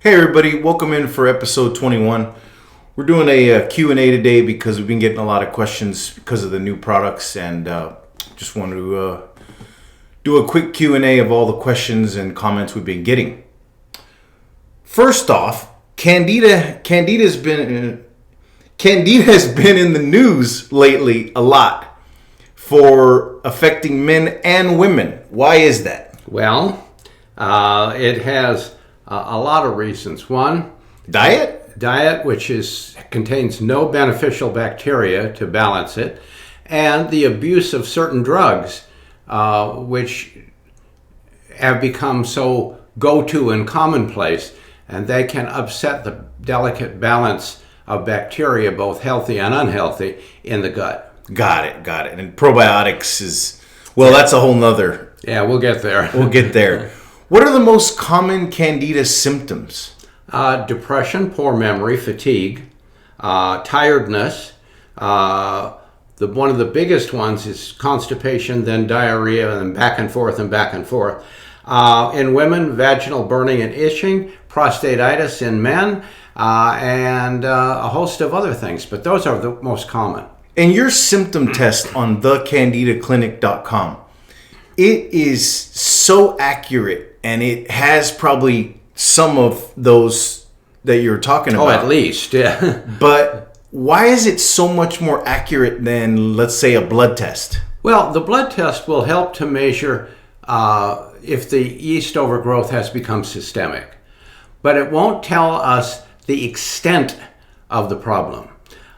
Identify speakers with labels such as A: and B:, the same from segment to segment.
A: Hey everybody, welcome in for episode 21. We're doing a Q&A today because we've been getting a lot of questions because of the new products, and just wanted to do a quick Q&A of all the questions and comments we've been getting. First off, Candida has been in the news lately a lot for affecting men and women. Why is that?
B: Well, it has a lot of reasons. One,
A: Diet,
B: which contains no beneficial bacteria to balance it, and the abuse of certain drugs, which have become so go-to and commonplace, and they can upset the delicate balance of bacteria, both healthy and unhealthy, in the gut.
A: Got it. And probiotics is, well, that's a whole nother.
B: Yeah, we'll get there.
A: What are the most common Candida symptoms?
B: Depression, poor memory, fatigue, tiredness. One of the biggest ones is constipation, then diarrhea, and back and forth. In women, vaginal burning and itching, prostatitis in men, and a host of other things. But those are the most common.
A: And your symptom test on thecandidaclinic.com, it is so accurate, and it has probably some of those that you're talking about.
B: Oh, at least, yeah.
A: But why is it so much more accurate than, let's say, a blood test?
B: Well, the blood test will help to measure if the yeast overgrowth has become systemic. But it won't tell us the extent of the problem.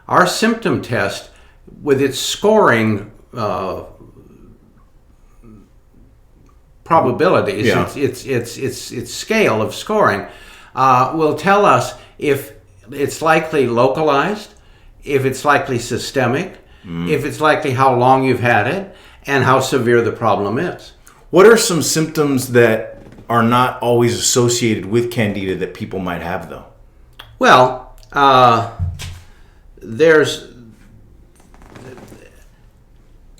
B: Our symptom test, with its scoring probabilities, its scale of scoring, will tell us if it's likely localized, if it's likely systemic, if it's likely how long you've had it, and how severe the problem is.
A: What are some symptoms that are not always associated with Candida that people might have, though?
B: Well, there's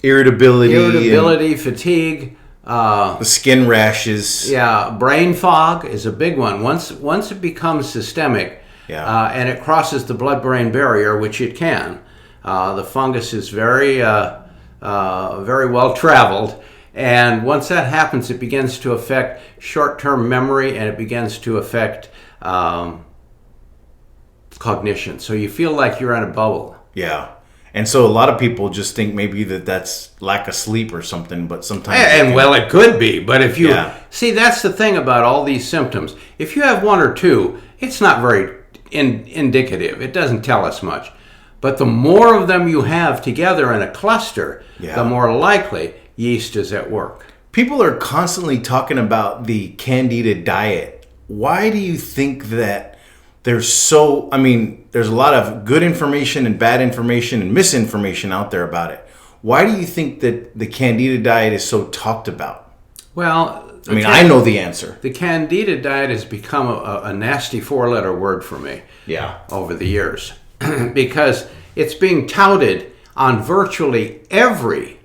B: irritability, fatigue,
A: the skin rashes.
B: Yeah, brain fog is a big one. Once it becomes systemic, and it crosses the blood-brain barrier, which it can, the fungus is very well traveled, and once that happens, it begins to affect short-term memory, and it begins to affect cognition. So you feel like you're in a bubble.
A: Yeah. And so a lot of people just think maybe that's lack of sleep or something, but sometimes...
B: It could be, but if you... Yeah. See, that's the thing about all these symptoms. If you have one or two, it's not very indicative. It doesn't tell us much. But the more of them you have together in a cluster, the more likely yeast is at work.
A: People are constantly talking about the Candida diet. Why do you think that there's a lot of good information and bad information and misinformation out there about it? Why do you think that the Candida diet is so talked about?
B: Well,
A: I know the answer.
B: The Candida diet has become a nasty four-letter word for me over the years because it's being touted on virtually every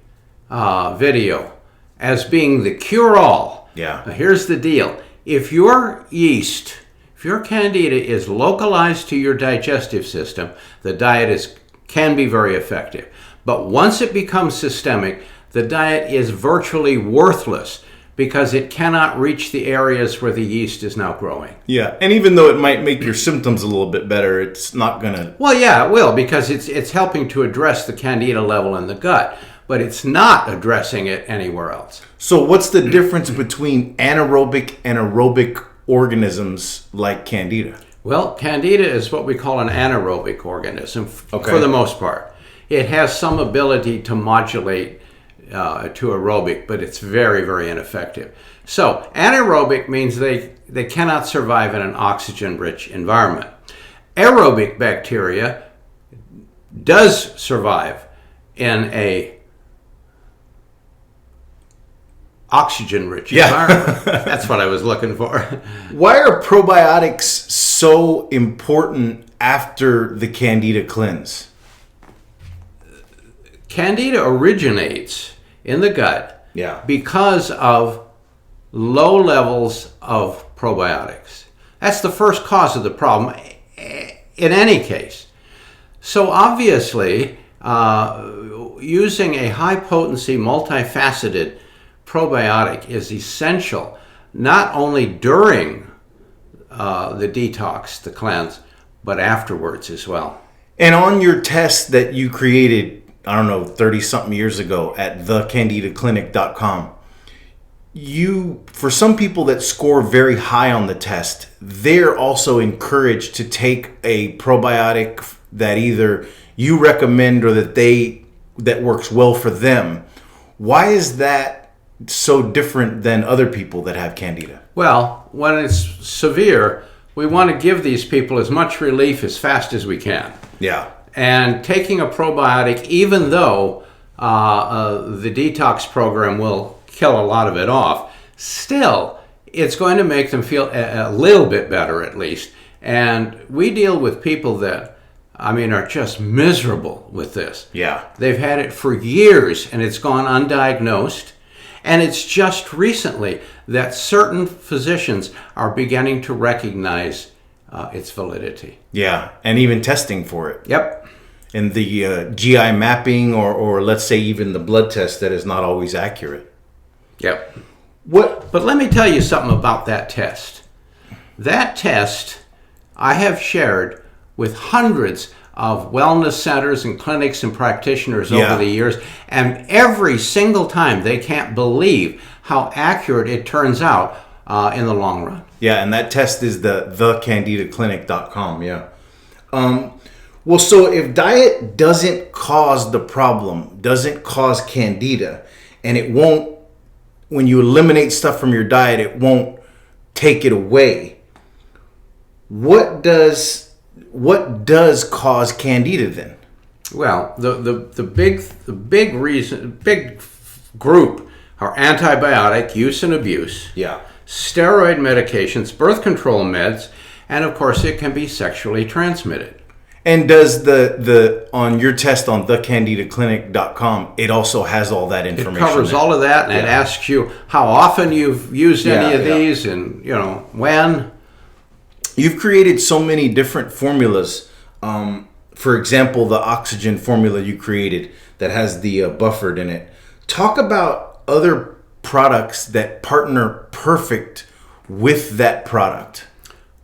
B: video as being the cure-all.
A: Yeah.
B: Now, here's the deal. If your Candida is localized to your digestive system, the diet can be very effective. But once it becomes systemic, the diet is virtually worthless because it cannot reach the areas where the yeast is now growing.
A: Yeah, and even though it might make your symptoms a little bit better, it's not going to...
B: Well, yeah, it will, because it's helping to address the Candida level in the gut, but it's not addressing it anywhere else.
A: So what's the difference between anaerobic and aerobic organisms like Candida?
B: Well, Candida is what we call an anaerobic organism for the most part. It has some ability to modulate to aerobic, but it's very, very ineffective. So anaerobic means they cannot survive in an oxygen-rich environment. Aerobic bacteria does survive in a oxygen-rich environment. That's what I was looking for.
A: Why are probiotics so important after the Candida cleanse?
B: Candida originates in the gut because of low levels of probiotics. That's the first cause of the problem in any case. So obviously, using a high-potency, multifaceted probiotic is essential, not only during the detox, the cleanse, but afterwards as well.
A: And on your test that you created, I don't know, 30-something years ago at thecandidaclinic.com, for some people that score very high on the test, they're also encouraged to take a probiotic that either you recommend or that works well for them. Why is that so different than other people that have Candida?
B: Well, when it's severe, we want to give these people as much relief as fast as we can.
A: Yeah.
B: And taking a probiotic, even though the detox program will kill a lot of it off, still, it's going to make them feel a little bit better at least. And we deal with people that, are just miserable with this.
A: Yeah.
B: They've had it for years and it's gone undiagnosed. And it's just recently that certain physicians are beginning to recognize its validity.
A: Yeah, and even testing for it.
B: Yep.
A: And the GI mapping or let's say even the blood test that is not always accurate.
B: Yep. But let me tell you something about that test. That test I have shared with hundreds of wellness centers and clinics and practitioners over the years, and every single time they can't believe how accurate it turns out in the long run.
A: Yeah, and that test is thecandidaclinic.com, yeah. Well, so if diet doesn't cause the problem, doesn't cause Candida, and it won't, when you eliminate stuff from your diet, it won't take it away, what does cause Candida then?
B: Well, the big group are antibiotic use and abuse, steroid medications, birth control meds, and of course it can be sexually transmitted.
A: And does the on your test on thecandidaclinic.com, it also has all that information?
B: It covers all of that, and it asks you how often you've used any of these, and when.
A: You've created so many different formulas. For example, the oxygen formula you created that has the buffered in it. Talk about other products that partner perfect with that product.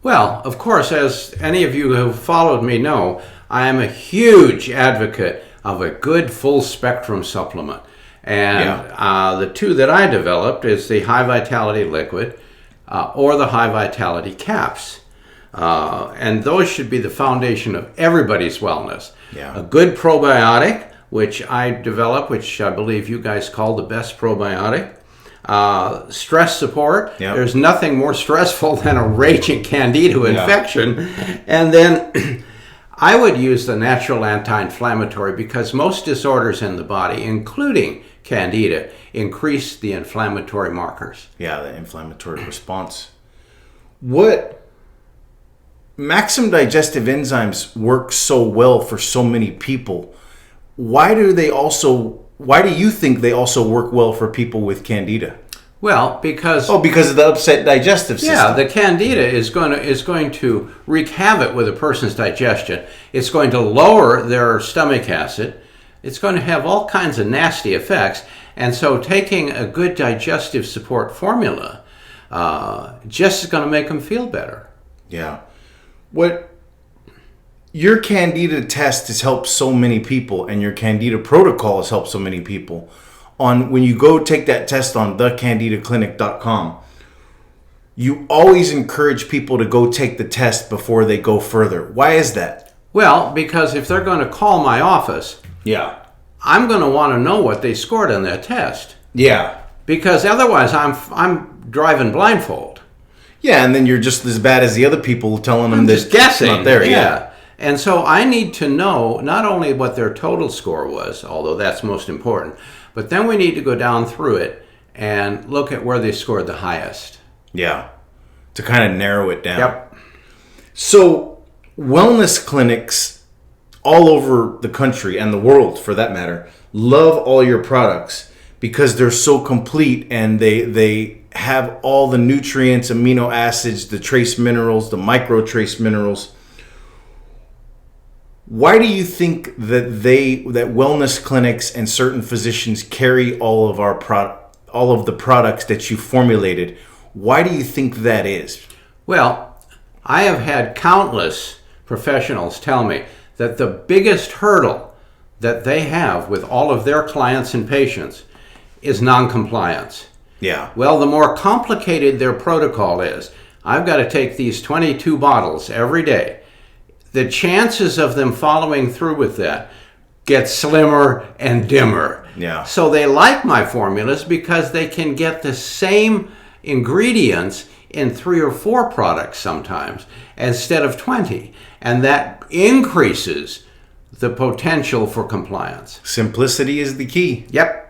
B: Well, of course, as any of you who have followed me know, I am a huge advocate of a good full spectrum supplement. And the two that I developed is the high vitality liquid or the high vitality caps. And those should be the foundation of everybody's wellness.
A: Yeah.
B: A good probiotic, which I developed, which I believe you guys call the best probiotic. Stress support. Yep. There's nothing more stressful than a raging Candida infection. And then I would use the natural anti-inflammatory because most disorders in the body, including Candida, increase the inflammatory markers.
A: Yeah, the inflammatory response. What Maxim digestive enzymes work so well for so many people. Why do you think they also work well for people with Candida?
B: Well, because
A: of the upset digestive system.
B: Yeah, the Candida is going to wreak havoc with a person's digestion. It's going to lower their stomach acid. It's going to have all kinds of nasty effects. And so taking a good digestive support formula just is going to make them feel better.
A: Yeah. What your Candida test has helped so many people, and your Candida protocol has helped so many people. When you go take that test on thecandidaclinic.com, you always encourage people to go take the test before they go further. Why is that?
B: Well, because if they're going to call my office, I'm going to want to know what they scored on that test.
A: Yeah.
B: Because otherwise I'm driving blindfold.
A: Yeah, and then you're just as bad as the other people telling them this
B: guessing.
A: Not there.
B: Yeah. And so I need to know not only what their total score was, although that's most important, but then we need to go down through it and look at where they scored the highest.
A: Yeah, to kind of narrow it down.
B: Yep.
A: So wellness clinics all over the country and the world, for that matter, love all your products because they're so complete and they have all the nutrients, amino acids, the trace minerals, the micro trace minerals. Why do you think that wellness clinics and certain physicians carry all of the products that you formulated? Why do you think that is?
B: Well, I have had countless professionals tell me that the biggest hurdle that they have with all of their clients and patients is non-compliance.
A: Yeah.
B: Well, the more complicated their protocol is, I've got to take these 22 bottles every day. The chances of them following through with that get slimmer and dimmer.
A: Yeah.
B: So they like my formulas because they can get the same ingredients in 3 or 4 products sometimes instead of 20. And that increases the potential for compliance.
A: Simplicity is the key.
B: Yep.